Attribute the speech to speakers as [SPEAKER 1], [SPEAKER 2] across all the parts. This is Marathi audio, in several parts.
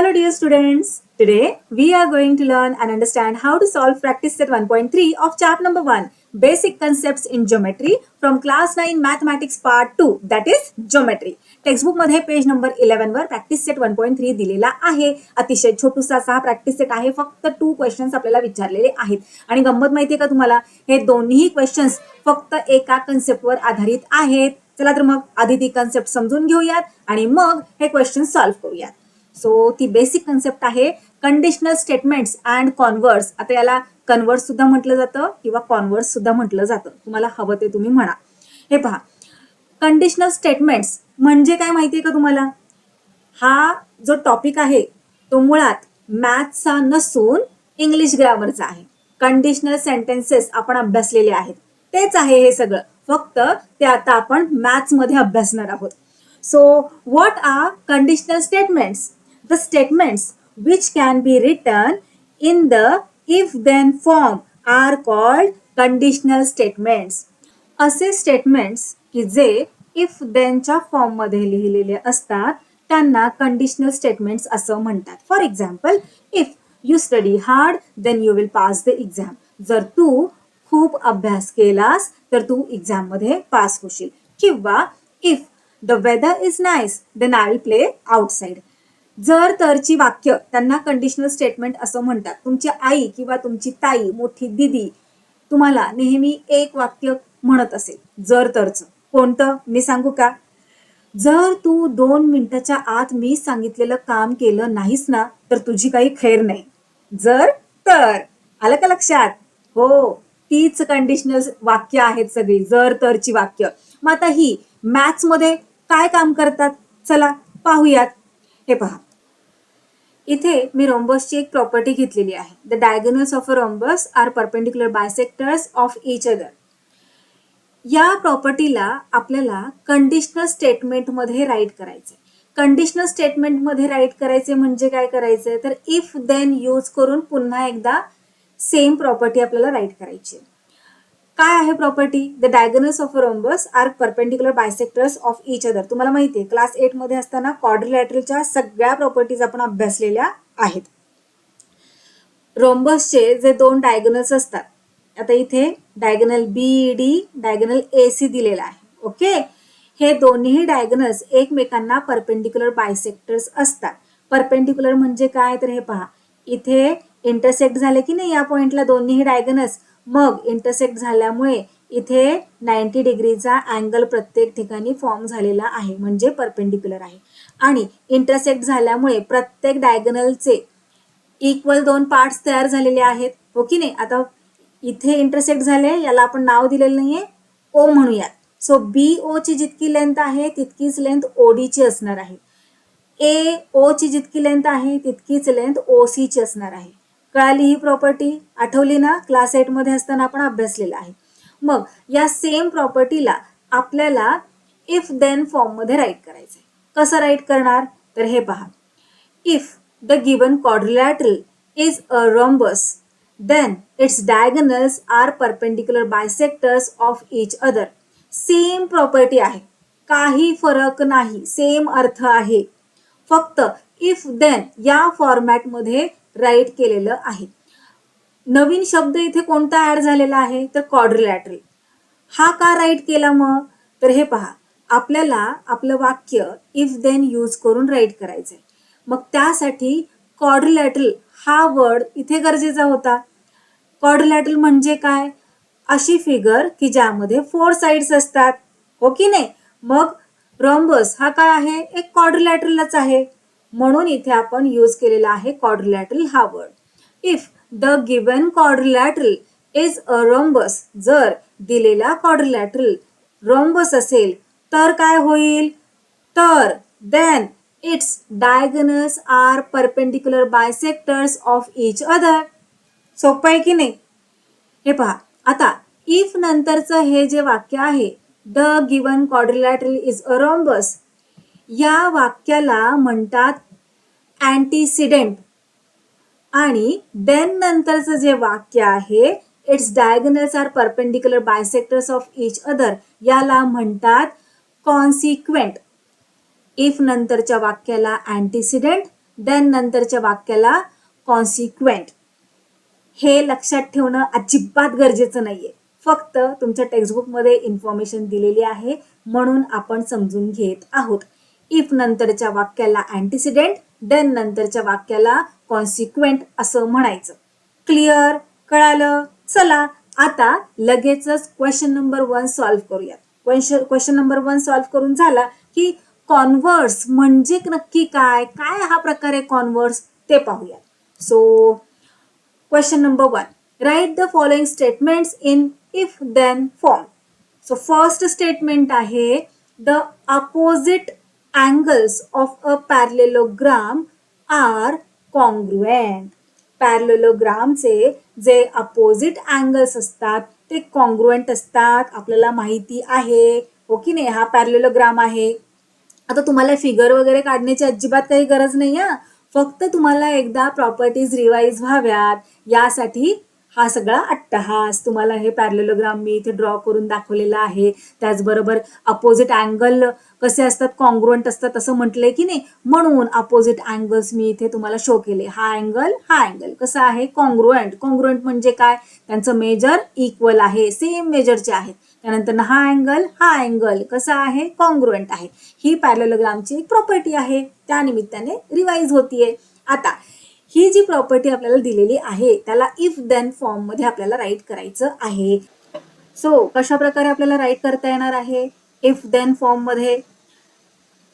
[SPEAKER 1] Hello dear students, today we are going to learn and understand how to solve practice set 1.3 of chapter number 1 basic concepts in geometry from class 9 mathematics part 2 that is geometry. Textbook मध्ये पेज नंबर 11 वर प्रॅक्टिस सेट 1.3 दिलेला आहे. अतिशय छोटूसा असा प्रॅक्टिस सेट आहे. फक्त 2 क्वेश्चन्स आपल्याला विचारलेले आहेत आणि गंमत माहितीये का तुम्हाला, हे दोन्ही क्वेश्चन्स फक्त एका कन्सेप्टवर आधारित आहेत. चला तर मग आधी ती कन्सेप्ट समजून घेऊयात आणि मग हे क्वेश्चन सॉल्व्ह करूयात. सो ती बेसिक कन्सेप्ट आहे कंडिशनल स्टेटमेंट्स अँड कॉन्व्हर्ट्स. आता याला कन्व्हर्ट सुद्धा म्हटलं जातं किंवा कॉन्व्हर्ट सुद्धा म्हटलं जातं, तुम्हाला हवं ते तुम्ही म्हणा. हे पहा, कंडिशनल स्टेटमेंट्स म्हणजे काय माहितीये का तुम्हाला? हा जो टॉपिक आहे तो मुळात मॅथ्सचा नसून इंग्लिश ग्रामरचा आहे. कंडिशनल सेंटेन्सेस आपण अभ्यासलेले आहेत, तेच आहे हे सगळं, फक्त ते आता आपण मॅथ्स मध्ये अभ्यासणार आहोत. So what are conditional statements? The statements which can be written in the if-then form are called conditional statements. असे स्टेटमेंट्स की जे if-then च्या फॉर्म मध्ये लिहिलेले असतात त्यांना कंडिशनल स्टेटमेंट्स असं म्हणतात. For example, if you study hard then you will pass the exam. जर तू खूप अभ्यास केलास तर तू एक्झाम मध्ये पास होशील. किंवा if the weather is nice then I will play outside. जर तरची वाक्य त्यांना कंडिशनल स्टेटमेंट असं म्हणतात. तुमची आई किंवा तुमची ताई, मोठी दिदी तुम्हाला नेहमी एक वाक्य म्हणत असेल जर तरचं. कोणतं मी सांगू का? जर तू 2 मिनिटाच्या आत मी सांगितलेलं काम केलं नाहीस ना तर तुझी काही खैर नाही. जर तर आलं का लक्षात? हो, तीच कंडिशनल वाक्य आहेत सगळी, जर तरची वाक्य. मग आता ही मॅथ्स मध्ये काय काम करतात चला पाहूयात. हे पहा, इथे मी रोम्बसची एक प्रॉपर्टी घेतलेली आहे. The diagonals of a rhombus are perpendicular bisectors of each other. या प्रॉपर्टीला आपल्याला कंडिशनल स्टेटमेंट मध्ये राईट करायचे. कंडिशनल स्टेटमेंट मध्ये राईट करायचे म्हणजे काय करायचंय तर इफ देन यूज करून पुन्हा एकदा सेम प्रॉपर्टी आपल्याला राईट करायची. काय आहे property? The diagonals of a rhombus are perpendicular bisectors of each other. तुम्हाला माहिती आहे क्लास 8 मध्ये असताना क्वाड्रिलॅटरलच्या सगळ्या प्रॉपर्टीज आपण अभ्यासलेल्या आहेत. रोम्बसचे जे 2 डायगोनल्स असतात, आता इथे डायगोनल BD डायगोनल AC दिलेला आहे. ओके, हे दोन्ही डायगोनल्स एकमेकांना परपेंडिक्युलर बायसेक्टर्स असतात. परपेंडिक्युलर म्हणजे काय तर हे पहा, इथे इंटरसेक्ट झाले की नाही या पॉइंटला दोन्ही डायगोनल्स, मग इंटरसेक्ट झाल्यामुळे इथे 90 डिग्रीचा अँगल प्रत्येक ठिकाणी फॉर्म झालेला आहे म्हणजे परपेंडिक्युलर आहे. आणि इंटरसेक्ट झाल्यामुळे प्रत्येक डायगोनलचे इक्वल 2 पार्ट्स तयार झालेले आहेत, हो की नाही? आता इथे इंटरसेक्ट झाले, याला आपण नाव दिलेलं नाहीये, O म्हणूयात. सो BO ची जितकी लेंथ आहे तितकीच लेंथ OD ची असणार आहे. AO ची जितकी लेंथ आहे तितकीच लेंथ OC ची असणार आहे. कळाली ही प्रॉपर्टी? आठवली ना? क्लास 8 मध्ये असताना आपण अभ्यासलेला आहे. मग या सेम प्रॉपर्टीला आपल्याला इफ देन फॉर्म मध्ये राईट करायचंय. कसं राईट करणार तर हे पहा, if the given quadrilateral is a rhombus then its diagonals are perpendicular bisectors of each other. Same property आहे, काही फरक नाही, सेम अर्थ आहे, फक्त इफ देन या फॉर्मॅट मध्ये राईट केलेलं आहे. नवीन शब्द इथे कोणता ऍड झालेला आहे तर क्वाड्रिलॅटरल. हा का राईट केला मग तर हे पहा, आपल्याला आपलं वाक्य इफ देन यूज करून राईट करायचंय. मग त्यासाठी क्वाड्रिलॅटरल हा वर्ड इथे गरजेचा होता. क्वाड्रिलॅटरल म्हणजे काय? अशी फिगर की ज्यामध्ये 4 साइड्स असतात, हो की नाही? मग रोम्बस हा काय आहे? एक क्वाड्रिलॅटरलच आहे, म्हणून इथे आपण यूज केलेला आहे क्वाड्रिलॅटरल हा word. If the given quadrilateral is a rhombus, जर दिलेला क्वाड्रिलॅटरल रोम्बस असेल तर काय होईल तर then its diagonals are perpendicular bisectors of each other. सोपं आहे की नाही? हे पहा, आता इफ नंतरचं हे जे वाक्य आहे the given quadrilateral is a rhombus, या वाक्याला म्हणतात अँटीसिडेंट. आणि देन नंतरचं जे वाक्य आहे its diagonals are perpendicular bisectors of each other, याला म्हणतात कॉन्सिक्वेंट. इफ नंतरच्या वाक्याला अँटीसिडेंट देन नंतरच्या वाक्याला कॉन्सिक्वेंट. हे लक्षात ठेवणं अजिबात गरजेचं नाहीये, फक्त तुमच्या टेक्स्टबुकमध्ये इन्फॉर्मेशन दिलेली आहे म्हणून आपण समजून घेत आहोत. इफ नंतरच्या वाक्याला अँटीसिडेंट, देन नंतरच्या वाक्याला कॉन्सिक्वेंट असं म्हणायचं. क्लिअर? कळालं? चला आता लगेचच क्वेश्चन नंबर 1 सॉल्व्ह करूयात. क्वेश्चन नंबर 1 सॉल्व्ह करून झाला की कॉन्व्हर्स म्हणजे नक्की काय, काय हा प्रकार आहे कॉन्व्हर्स ते पाहूयात. So question number 1, right the following statements in if then form. So first statement आहे the opposite angles of a parallelogram are congruent. पॅरलेलोग्रामचे जे अपोजिट अँगल्स असतात ते कॉन्ग्रुएंट असतात, आपल्याला माहिती आहे. हो की नाही? हा पॅरलेलोग्राम आहे. आता तुम्हाला फिगर वगैरे काढण्याची अजिबात काही गरज नाही हा, फक्त तुम्हाला एकदा प्रॉपर्टीज रिवाइज व्हाव्यात यासाठी हा सगळा अट्टहास. तुम्हाला हे पॅरलेलोग्राम मी इथे ड्रॉ करून दाखवलेला आहे. त्याचबरोबर अपोजिट अँगल कसे असतात, कॉन्ग्रुएंट असतात असं म्हटलंय की नाही, म्हणून अपोजिट अँगल्स मी इथे तुम्हाला शो केले. हा अँगल कसा आहे, कॉन्ग्रुएंट. कॉन्ग्रुएंट म्हणजे काय, त्यांचं मेजर इक्वल आहे, सेम मेजरचे आहेत. त्यानंतर हा अँगल कसा आहे, कॉन्ग्रुएंट आहे. ही पॅरलेलोग्रामची एक प्रॉपर्टी आहे, त्या निमित्ताने रिवाइज होतीये. आता ही जी प्रॉपर्टी आपल्याला दिलेली आहे त्याला इफ देन फॉर्म मध्ये आपल्याला राईट करायचं आहे. सो कशा प्रकारे आपल्याला राईट करता येणार आहे इफ देन फॉर्म मध्ये?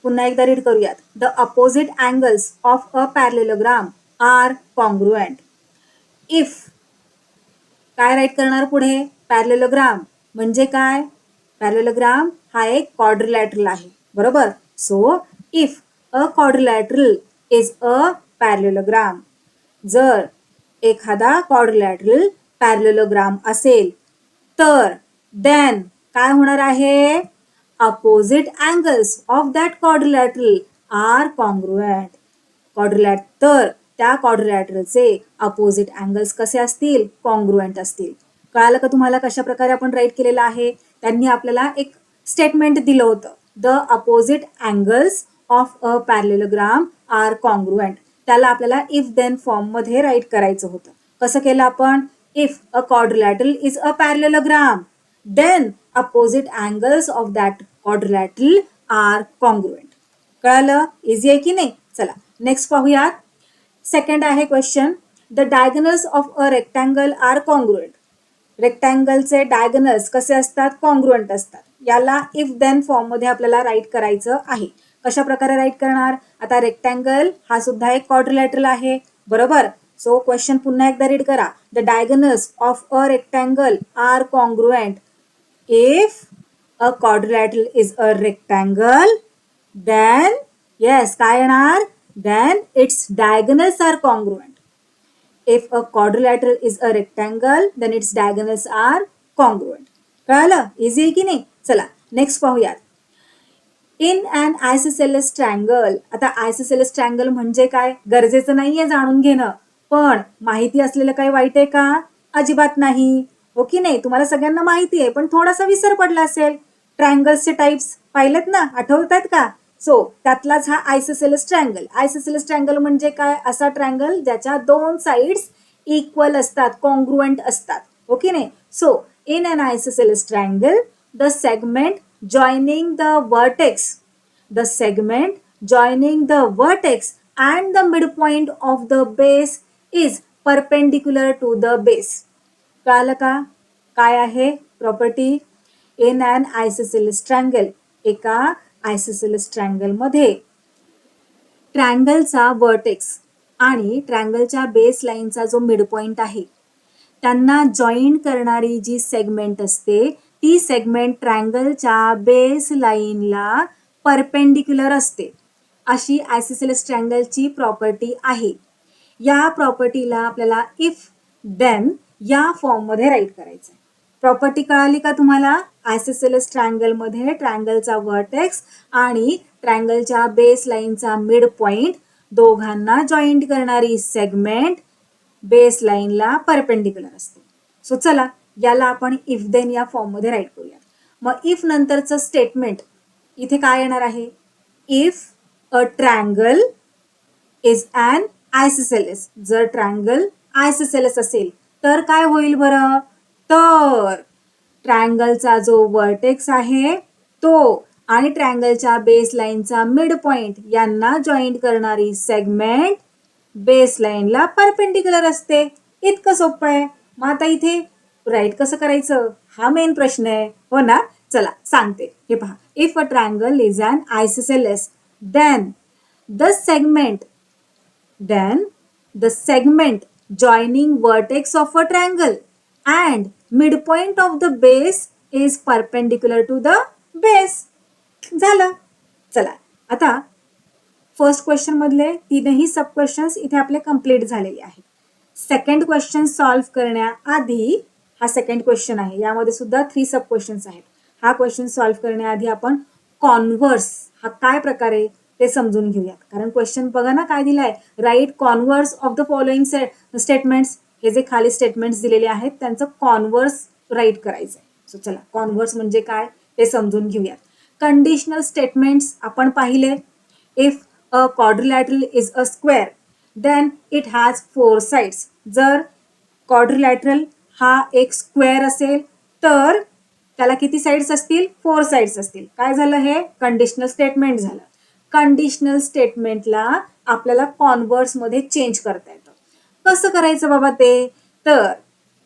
[SPEAKER 1] पुन्हा एकदा रीड करूयात. The opposite angles of a parallelogram are congruent. If काय राईट करणार पुढे, पॅरलेलोग्राम म्हणजे काय, पॅरलेलोग्राम हा एक क्वाड्रिलॅटरल आहे, बरोबर. So if a quadrilateral is a parallelogram, जर एखादा क्वाड्रिलॅटरल पॅरलेलोग्राम असेल तर देन काय होणार आहे, opposite angles of that quadrilateral are congruent. तर त्या क्वाड्रिलॅटरलचे अपोजिट अँगल्स कसे असतील, कॉन्ग्रुएंट असतील. कळालं का तुम्हाला कशा प्रकारे आपण राईट केलेलं आहे? त्यांनी आपल्याला एक स्टेटमेंट दिलं होतं, the opposite angles of a parallelogram are congruent. त्याला आपल्याला इफ देन फॉर्म मध्ये राईट करायचं होतं. कसं केलं आपण, if a quadrilateral is a parallelogram then opposite angles of that quadrilateral are congruent. कळालं? इझी आहे की नाही? चला नेक्स्ट पाहूयात. सेकंड आहे question, the diagonals of a rectangle are congruent. रेक्टँगलचे डायगोनल्स कसे असतात, कॉन्ग्रुएंट असतात. याला इफ देन फॉर्म मध्ये आपल्याला राईट करायचं आहे. कशा प्रकारे राईट करणार, आता रेक्टँगल हा सुद्धा एक क्वाड्रिलॅटरल आहे, बरोबर. सो क्वेश्चन पुन्हा एकदा रीड करा. The diagonals of a rectangle are congruent. If a quadrilateral is a rectangle then yes काय येणार, then its diagonals are congruent. If a quadrilateral is a rectangle, then its diagonals are congruent. कळालं? इझी आहे की नाही? चला नेक्स्ट पाहूयात. In and isosceles triangle. आता आयसोसेलेस ट्रायंगल म्हणजे काय, गरजेचं नाहीये जाणून घेणं, पण माहिती असलेलं काही वाईट आहे का, अजिबात नाही. हो की नाही? तुम्हाला सगळ्यांना माहिती आहे, पण थोडासा विसर पडला असेल. ट्रायंगल्सचे टाइप्स पाहिलेत ना, आठवत आहेत का? सो त्यातलाच हा आयसोसेलेस ट्रायंगल. आयसोसेलेस ट्रायंगल म्हणजे काय, असा ट्रायंगल ज्याच्या दोन साइड्स इक्वल असतात, कॉन्ग्रुएंट असतात. हो की नाही? So in an isosceles triangle the segment joining the segment joining the vertex and the midpoint of the base is perpendicular to the base. कळालं का? काय आहे property, in an isosceles triangle, एका आयसोसेलेस ट्रायंगल मध्ये ट्रायंगलचा वर्टेक्स आणि ट्रायंगलच्या बेस लाईनचा जो मिडपॉइंट आहे त्यांना जॉईन करणारी जी सेगमेंट असते ती सेगमेंट ट्रायंगलच्या बेस लाईनला परपेंडिक्युलर असते, अशी आयसोसेलेस ट्रायंगलची प्रॉपर्टी आहे. या प्रॉपर्टीला आपल्याला इफ देन या फॉर्म मध्ये राईट करायचं आहे. प्रॉपर्टी कळाली का तुम्हाला? आयसोसेलेस ट्रायंगल मध्ये ट्रायंगलचा वर्टेक्स आणि ट्रायंगलच्या बेस लाईनचा मिड पॉइंट दोघांना जॉईंट करणारी सेगमेंट बेस लाईनला परपेंडिक्युलर असते. सो चला याला आपण इफ देन या फॉर्म मध्ये राईट करूया. मग इफ नंतरचं स्टेटमेंट इथे काय येणार आहे, if a triangle is an isosceles. जर ट्रायंगल आयसोसेलेस असेल तर काय होईल बरं? तर ट्रायंगलचा जो वर्टेक्स आहे तो आणि ट्रायंगलच्या बेस लाईनचा मिड पॉइंट यांना जॉईंट करणारी सेगमेंट बेस लाईनला परपेंडिक्युलर असते. इतकं सोपं आहे. मग आता इथे राईट कसं करायचं हा मेन प्रश्न आहे, हो ना? चला सांगते. हे पहा, if a triangle is an isosceles then the segment joining vertex of a triangle and midpoint of the base is perpendicular to the base. झालं. चला आता फर्स्ट क्वेश्चन मधले तीनही सब क्वेश्चन्स इथे आपले कंप्लीट झालेले आहेत. सेकंड क्वेश्चन सॉल्व्ह करण्याआधी, हा सेकंड क्वेश्चन आहे, यामध्ये सुद्धा 3 सब क्वेश्चन्स आहेत. हा क्वेश्चन सॉल्व्ह करण्याआधी आपण कॉन्व्हर्स हा काय प्रकार आहे ते समजून घेऊयात. कारण क्वेश्चन बघा ना काय दिलाय, write converse of the following statements. हे जे खाली स्टेटमेंट्स दिलेले आहेत त्यांचं कॉन्व्हर्स राईट करायचं आहे. सो चला कॉन्व्हर्स म्हणजे काय ते समजून घेऊयात. कंडिशनल स्टेटमेंट्स आपण पाहिले. If a quadrilateral is a square then it has 4 sides. जर quadrilateral हा एक स्क्वेअर असेल तर त्याला किती साइड्स असतील? 4 साइड्स असतील. काय झालं? हे कंडिशनल स्टेटमेंट झालं. कंडिशनल स्टेटमेंटला आपल्याला कॉन्व्हर्स मध्ये चेंज करता येतं. कसं करायचं बाबा ते? तर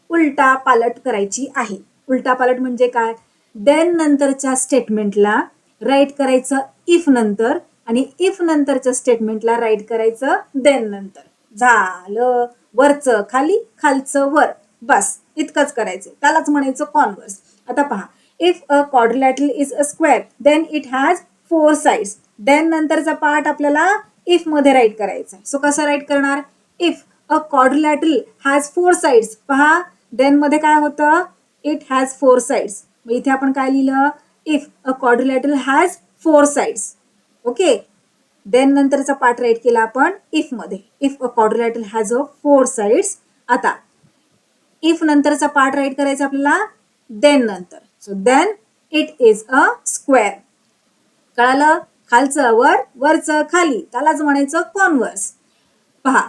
[SPEAKER 1] उलटा पालट करायची आहे. उलटा पालट म्हणजे काय? देन नंतरच्या स्टेटमेंटला राईट करायचं इफ नंतर आणि इफ नंतरच्या स्टेटमेंटला राईट करायचं देन नंतर. झालं. वरचं खाली, खालचं वर, बस इतकंच करायचं. त्यालाच म्हणायचं कॉन्व्हर्स. आता पहा, if a quadrilateral is a square then it has 4 sides. Then नंतरचा पार्ट आपल्याला इफ मध्ये राईट करायचा. सो कसं राईट करणार? If a quadrilateral has 4 sides. पहा देन मध्ये काय होतं? It has 4 sides. मग इथे आपण काय लिहिलं? If a quadrilateral has 4 sides. Okay. Then नंतरचा पार्ट राईट केला आपण इफ मध्ये. If a quadrilateral has a 4 sides. आता इफ नंतरचा पार्ट राईट करायचा आपल्याला देन नंतर. So then it is a square. कळालं? खालचं वर, वरचं खाली, त्यालाच म्हणायचं कॉन्व्हर्स. पहा,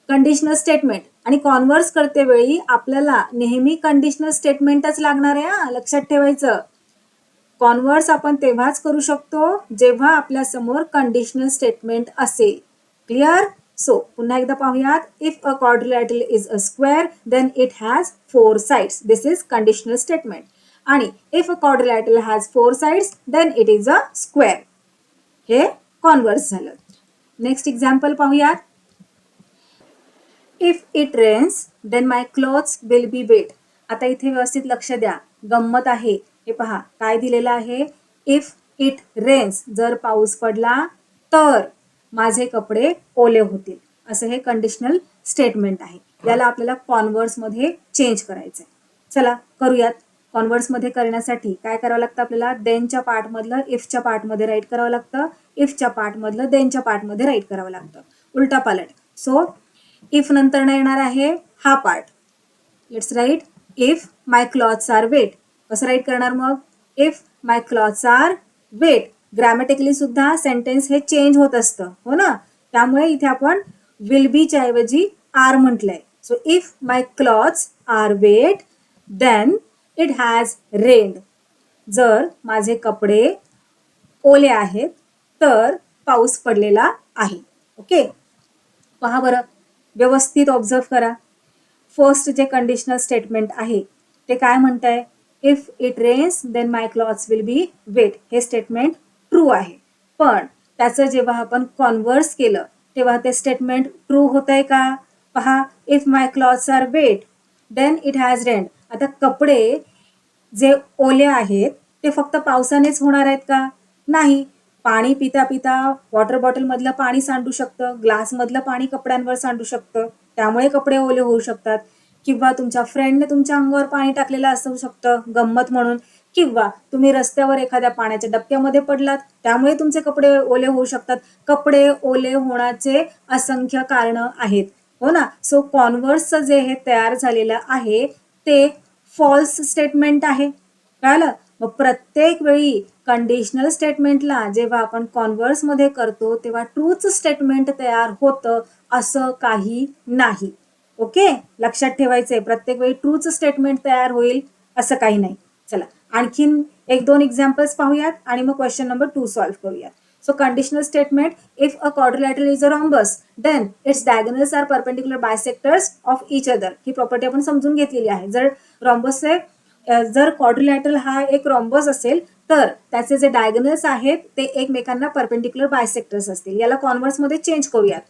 [SPEAKER 1] कंडिशनल स्टेटमेंट आणि कॉन्व्हर्स करते वेळी आपल्याला नेहमी कंडिशनल स्टेटमेंटच लागणार आहे. लक्षात ठेवायचं. कॉन्व्हर्स आपण तेव्हाच करू शकतो जेव्हा आपल्या समोर कंडिशनल स्टेटमेंट असेल. क्लिअर? सो पुन्हा एकदा पाहूयात. If a quadrilateral is a square then it has 4 sides. This is conditional statement. आणि if a quadrilateral has 4 sides then it is a square. हे कॉन्व्हर्स झालं. नेक्स्ट एक्झाम्पल पाहूयात. If it rains then my clothes will be wet. आता इथे व्यवस्थित लक्ष द्या, गंमत आहे. हे पहा काय दिलेलं आहे. इफ इट रेन्स, जर पाऊस पडला तर माझे कपडे ओले होतील. असं हे कंडिशनल स्टेटमेंट आहे. याला आपल्याला कॉन्व्हर्स मध्ये चेंज करायचंय. चला करूयात. कॉन्व्हर्स मध्ये करण्यासाठी काय करावं लागतं आपल्याला? देनच्या पार्ट मधलं इफच्या पार्ट मध्ये राईट करावं लागतं. इफच्या पार्ट मधलं देनच्या पार्ट मध्ये राईट करावं लागतं. उलटा पालट. सो इफ नंतर न येणार आहे हा part. Let's write if my clothes are wet. कसं राईट करणार मग? If my clothes are wet. Grammatically सुद्धा सेंटेन्स हे चेंज होत असतं, हो ना? त्यामुळे इथे आपण विल बीच्या ऐवजी आर म्हटलंय. So if my clothes are wet then it has rained. जर माझे कपडे ओले आहेत तर पाऊस पडलेला आहे. ओके. पहा बरं, व्यवस्थित ऑब्झर्व करा. फर्स्ट जे कंडिशनल स्टेटमेंट आहे ते काय म्हणतंय? If it rains then my clothes will be wet. हे स्टेटमेंट ट्रू आहे. पण त्याचं जेव्हा आपण कॉन्व्हर्स केलं तेव्हा ते स्टेटमेंट ट्रू होतंय का? पहा, if my clothes are wet then it has rained. आता कपडे जे ओले आहेत ते फक्त पावसानेच होणार आहेत का? नाही. पाणी पिता पिता वॉटर बॉटल मधलं पाणी सांडू शकतं, ग्लास मधलं पाणी कपड्यांवर सांडू शकतं, त्यामुळे कपडे ओले होऊ शकतात. किंवा तुमच्या फ्रेंडने तुमच्या अंगावर पाणी टाकलेलं असू शकतं गंमत म्हणून. किंवा तुम्ही रस्त्यावर एखाद्या पाण्याच्या डबक्यामध्ये पडलात त्यामुळे तुमचे कपडे ओले होऊ शकतात. कपडे ओले होण्याचे असंख्य कारणं आहेत, हो ना? सो कॉन्व्हर्सचं जे हे तयार झालेलं आहे ते फॉल्स स्टेटमेंट आहे. कळालं? मग प्रत्येक वेळी कंडिशनल स्टेटमेंटला जेव्हा आपण कॉन्व्हर्समध्ये करतो तेव्हा ट्रूच स्टेटमेंट तयार होतं असं काही नाही. ओके, लक्षात ठेवायचंय, प्रत्येक वेळी ट्रूच स्टेटमेंट तयार होईल असं काही नाही. चला आणखीन एक दोन एक्झाम्पल्स पाहूयात आणि मग क्वेश्चन नंबर 2 सॉल्व्ह करूयात. So conditional statement, if a quadrilateral is a rhombus, then its diagonals are perpendicular bisectors of each other. He property आपण समजून घेतलेली आहे. जर रॉम्बस जर क्वाड्रिलॅटरल हा एक रॉम्बस असेल तर त्याचे जे डायगोनल्स आहेत ते एकमेकांना परपेंडिक्युलर बायसेक्टर्स असतील. याला कॉन्व्हर्समध्ये चेंज करूयात.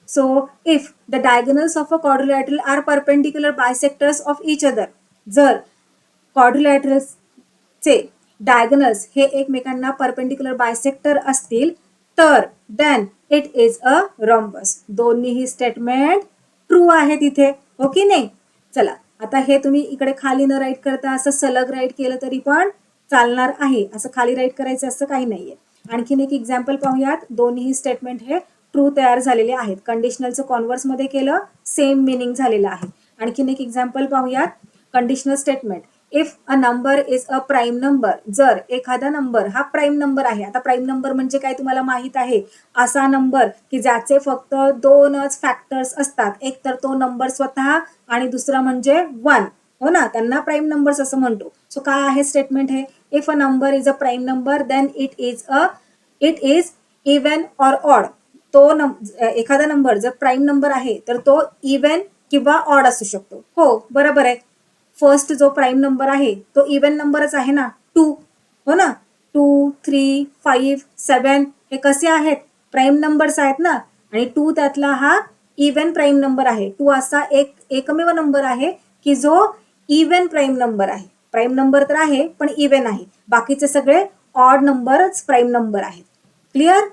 [SPEAKER 1] So if the diagonals of a quadrilateral are perpendicular bisectors of each other, जर क्वाड्रिलॅटरल्सचे डायगोनल्स हे एकमेकांना परपेंडिक्युलर बायसेक्टर असतील तर then it is a rhombus. दोन्हीही स्टेटमेंट ट्रू आहेत इथे, हो की नाही? चला आता हे तुम्ही इकडे खाली न राईट करता असं सलग राईट केलं तरी पण चालणार आहे. असं खाली राईट करायचं असं काही नाहीये. आणखीन एक एक्झाम्पल पाहूयात. दोन्ही स्टेटमेंट हे ट्रू तयार झालेले आहेत. कंडिशनलचं कॉन्व्हर्समध्ये केलं, सेम मिनिंग झालेलं आहे. आणखीन एक एक्झाम्पल पाहूयात. Conditional statement, if a number is a prime number, जर एखादा नंबर हा प्राईम नंबर आहे. आता प्राईम नंबर म्हणजे काय तुम्हाला माहित आहे, असा नंबर की ज्याचे फक्त दोनच फॅक्टर्स असतात, एक तर तो नंबर स्वतः आणि दुसरा म्हणजे 1, हो ना, त्यांना प्राईम नंबर्स असं म्हणतो. सो काय आहे स्टेटमेंट हे, if a number is a prime number then it is even or odd. तो एखादा नंबर जर प्राईम नंबर आहे तर तो इवन किंवा ऑड असू शकतो. हो बरोबर आहे. फर्स्ट जो प्राईम नंबर आहे तो इवन नंबरच आहे ना, 2, हो ना. 2, 3, 5, 7 हे कसे आहेत, प्राईम नंबर्स आहेत ना. आणि 2 त्यातला हा इवन प्राईम नंबर आहे. 2 असा एकमेव नंबर आहे की जो इवन प्राईम नंबर आहे. प्राईम नंबर तर आहे पण इवन आहे. बाकीचे सगळे ऑड नंबरच प्राईम नंबर आहेत. क्लिअर?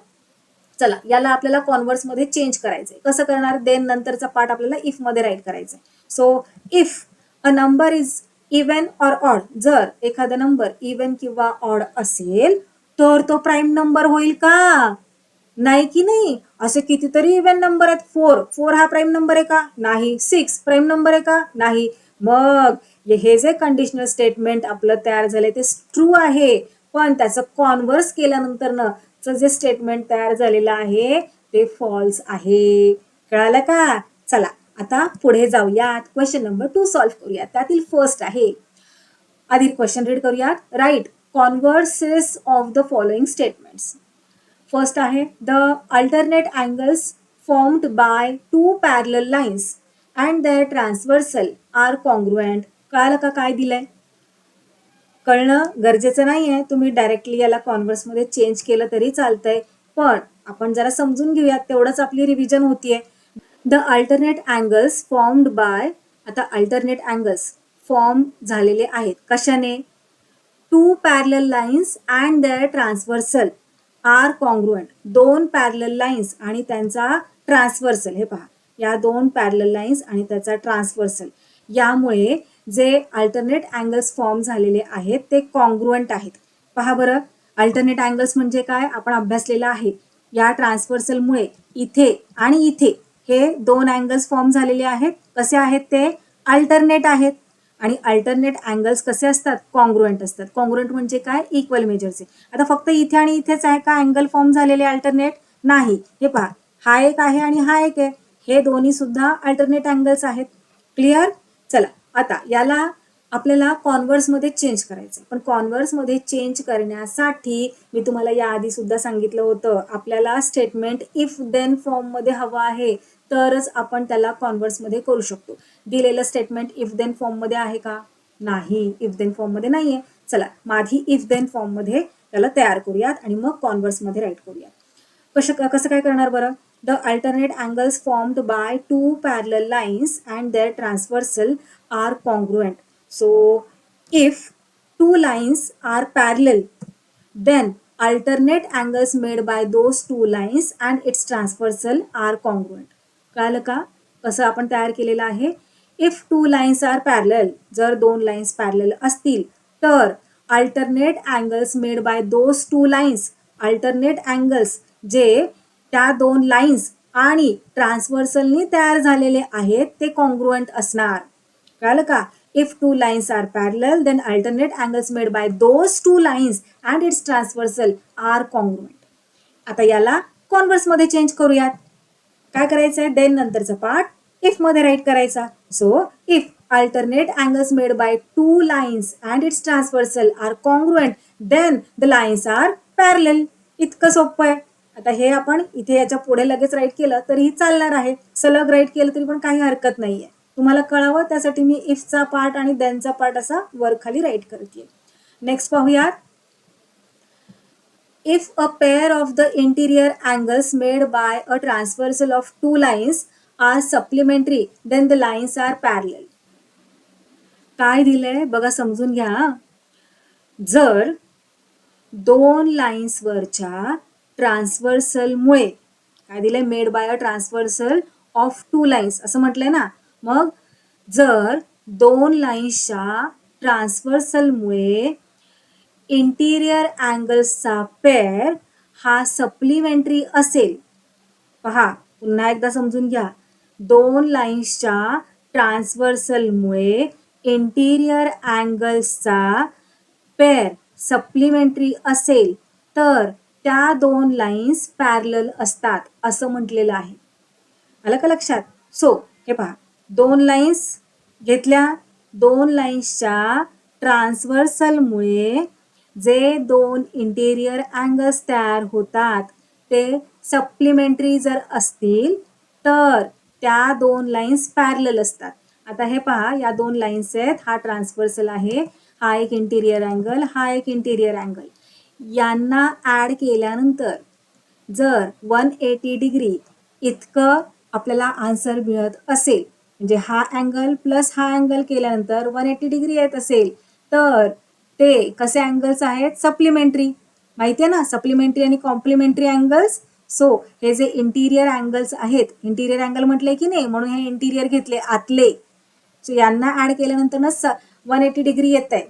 [SPEAKER 1] चला याला आपल्याला कॉन्व्हर्समध्ये चेंज करायचंय. कसं करणार, देन नंतरचा पार्ट आपल्याला इफ मध्ये राईट करायचा. So if a number is even or odd, जर एखादा नंबर इवन किंवा ऑड असेल तर तो प्राईम नंबर होईल का? नाही की नाही. असे कितीतरी इवन नंबर आहेत. 4 हा प्राईम नंबर आहे का? नाही. 6 प्राईम नंबर आहे का? नाही. मग हे जे कंडिशनल स्टेटमेंट आपलं तयार झालंय ते ट्रू आहे, पण त्याचं कॉन्व्हर्स केल्यानंतर न जे स्टेटमेंट तयार झालेलं आहे ते फॉल्स आहे. कळालं का? चला आता पुढे जाऊयात. क्वेश्चन नंबर 2 सॉल्व्ह करूयात. त्यातील फर्स्ट आहे, आधी क्वेश्चन रीड करूयात. Write converses of the following statements. First आहे, the alternate angles formed by 2 parallel lines and their transversal are congruent. कळालं का काय दिलंय? कळणं गरजेचं नाहीये. तुम्ही डायरेक्टली याला कॉन्व्हर्समध्ये चेंज केलं तरी चालतंय, पण आपण जरा समजून घेऊयात, तेवढंच आपली रिव्हिजन होतीये. The alternate angles formed by, आता अल्टरनेट अँगल्स फॉर्म झालेले आहेत कशाने? 2 parallel lines and their transversal are congruent. 2 parallel lines आणि त्यांचा ट्रान्सव्हर्सल. हे पहा, या 2 पॅरलल लाईन्स आणि त्याचा ट्रान्सव्हर्सल, यामुळे जे अल्टरनेट अँगल्स फॉर्म झालेले आहेत ते कॉन्ग्रुएंट आहेत. पहा बरं, अल्टरनेट अँगल्स म्हणजे काय आपण अभ्यासलेलं आहे. या ट्रान्सव्हर्सलमुळे इथे आणि इथे हे 2 अँगल्स फॉर्म झालेले आहेत. कसे आहेत ते? अल्टरनेट आहेत. आणि अल्टरनेट अँगल्स कसे असतात? कॉन्ग्रुएंट असतात. कॉन्ग्रुएंट म्हणजे काय? इक्वल मेजरचे. आता फक्त इथे आणि इथेच आहे का अँगल फॉर्म झालेले अल्टरनेट? नाही. हे पहा, हा एक आहे आणि हा एक आहे. हे दोन्ही सुद्धा अल्टरनेट अँगल्स आहेत. क्लिअर? चला आता याला आपल्याला कॉन्व्हर्समध्ये चेंज करायचं. पण कॉन्व्हर्समध्ये चेंज करण्यासाठी मी तुम्हाला याआधी सुद्धा सांगितलं होतं, आपल्याला स्टेटमेंट इफ देन फॉर्ममध्ये हवं आहे तरच आपण त्याला कॉन्व्हर्समध्ये करू शकतो. दिलेलं स्टेटमेंट इफ देन फॉर्ममध्ये आहे का? नाही, इफ देन फॉर्ममध्ये नाहीये. चला आधी इफ देन फॉर्ममध्ये त्याला तयार करूयात आणि मग कॉन्व्हर्समध्ये राईट करूयात. कसं काय करणार बरं? The alternate angles formed by 2 parallel lines and their transversal are congruent. So if 2 lines are parallel, then alternate angles made by those 2 lines and its transversal are congruent. कळलं का कसं आपण तयार केलेलं आहे? इफ 2 lines are parallel, जर 2 लाईन्स पॅरलल असतील तर alternate angles made bye those 2 lines, alternate angles जे त्या 2 लाईन्स आणि ट्रान्सव्हर्सलनी तयार झालेले आहेत ते कॉन्ग्रुएंट असणार. कळलं का? If two lines are parallel, then alternate angles made by those two lines and its transversal are congruent. आता याला कॉन्व्हर्स मध्ये चेंज करूयात. काय करायचं आहे, देन नंतरचा पार्ट इफ मध्ये राईट करायचा. So if alternate angles made by two lines and its transversal are congruent, then the lines are parallel. इतकं सोपं आहे. आता हे आपण इथे याच्या पुढे लगेच राईट केलं तरीही चालणार आहे, सलग राईट केलं तरी पण काही हरकत नाहीये. तुम्हाला कळावं त्यासाठी मी इफचा पार्ट आणि देनचा पार्ट असा वर खाली राईट करते. नेक्स्ट पाहूयात. If a pair of the interior angles made by a transversal of two lines are supplementary, then the lines are parallel. काय दिलंय बघा, समजून घ्या. जर दोन लाईन्स वरच्या ट्रान्सव्हर्सलमुळे, काय दिलंय, made by a transversal of two lines असं म्हटलंय ना. मग जर दोन लाईन्सच्या ट्रान्सव्हर्सलमुळे इंटिरियर अँगल्सचा पेअर हा सप्लिमेंटरी असेल. पहा पुन्हा एकदा समजून घ्या. दोन लाईन्सच्या ट्रान्सव्हर्सलमुळे इंटिरियर अँगल्सचा पेअर सप्लिमेंटरी असेल तर त्या दोन लाईन्स पॅरलल असतात असं म्हटलेलं आहे. आलं का लक्षात? सो हे पहा, दोन लाईन्स घेतल्या, दोन लाईन्सच्या ट्रान्सव्हर्सलमुळे जे दोन इंटेरियर अँगल्स तयार होतात ते सप्लिमेंटरी जर असतील तर त्या दोन लाईन्स पॅरलल असतात. आता हे पहा, या दोन लाईन्स आहेत, हा ट्रान्सव्हर्सल आहे, हा एक इंटिरियर अँगल, हा एक इंटिरियर अँगल. यांना ॲड केल्यानंतर जर 180 डिग्री इतकं आपल्याला आन्सर मिळत असेल, म्हणजे हा अँगल प्लस हा अँगल केल्यानंतर 180 डिग्री येत असेल तर ते कसे अँगल्स आहेत, सप्लिमेंटरी. माहिती आहे ना, सप्लिमेंटरी आणि कॉम्प्लिमेंटरी अँगल्स. सो हे जे इंटिरियर अँगल्स आहेत, इंटिरियर अँगल म्हटले की नाही, म्हणून हे इंटिरियर घेतले आतले. सो यांना ऍड केल्यानंतर ना 180 डिग्री येत आहे,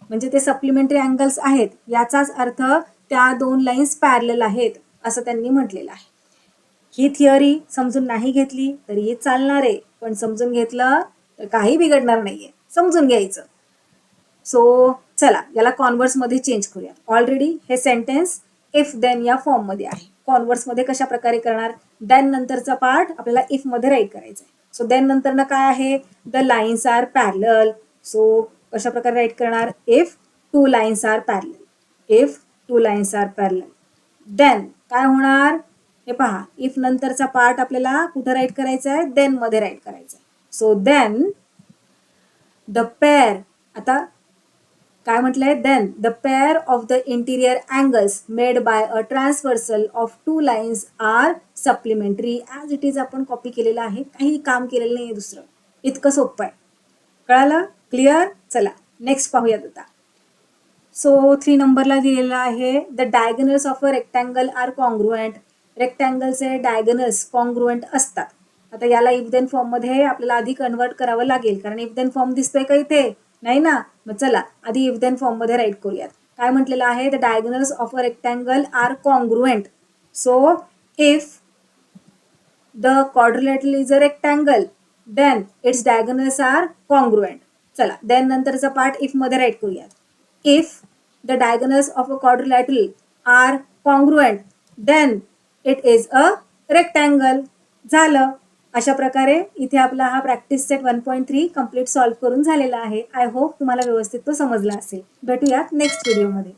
[SPEAKER 1] म्हणजे ते सप्लिमेंटरी अँगल्स आहेत. याचाच अर्थ त्या दोन लाईन्स पॅरलल आहेत असं त्यांनी म्हटलेलं आहे. ही थिअरी समजून नाही घेतली तरी चालणार आहे, पण समजून घेतलं तर काही बिघडणार नाहीये, समजून घ्यायचं. सो चला याला कॉन्व्हर्स मध्ये चेंज करूया. ऑलरेडी हे सेंटेन्स इफ देन या फॉर्म मध्ये आहे. कॉन्व्हर्स मध्ये कशा प्रकारे करणार, देन नंतरचा पार्ट आपल्याला इफ मध्ये राईट करायचा आहे. सो देन नंतर ना काय आहे, the lines are parallel. So कशा प्रकारे राईट करणार, if two lines are parallel, if two lines are parallel. Then काय होणार, हे पहा, इफ नंतरचा पार्ट आपल्याला कुठं राईट करायचा आहे, देन मध्ये राईट करायचा आहे. सो देन द पेअर, आता काय म्हटलंय, then the pair of the interior angles made by a transversal of two lines are supplementary. As it is आपण कॉपी केलेलं आहे, काही काम केलेलं नाही दुसरं. इतकं सोपं आहे. कळालं, क्लिअर? चला नेक्स्ट पाहूयात आता. सो 3 नंबरला दिलेला आहे, the diagonals of a rectangle are congruent. रेक्टँगलचे डायगोनल्स कॉन्ग्रुएंट असतात. आता याला इफ देन फॉर्म मध्ये आपल्याला आधी कन्वर्ट करावं लागेल, कारण इफ देन फॉर्म दिसतोय का इथे, नाही ना. मग चला आधी इफ देन फॉर्म मध्ये राईट करूयात. काय म्हटलेलं आहे, the diagonals of a rectangle are congruent. So if the quadrilateral is a rectangle, then its diagonals are congruent. चला देन नंतरचा पार्ट इफ मध्ये राईट करूयात. If the diagonals of a quadrilateral are congruent, then it is a rectangle. झालं. अशा प्रकारे इथे आपला हा प्रॅक्टिस सेट 1.3 कम्प्लीट सॉल्व्ह करून झालेला आहे. आय होप तुम्हाला व्यवस्थित तो समजला असेल. भेटूयात नेक्स्ट व्हिडिओमध्ये.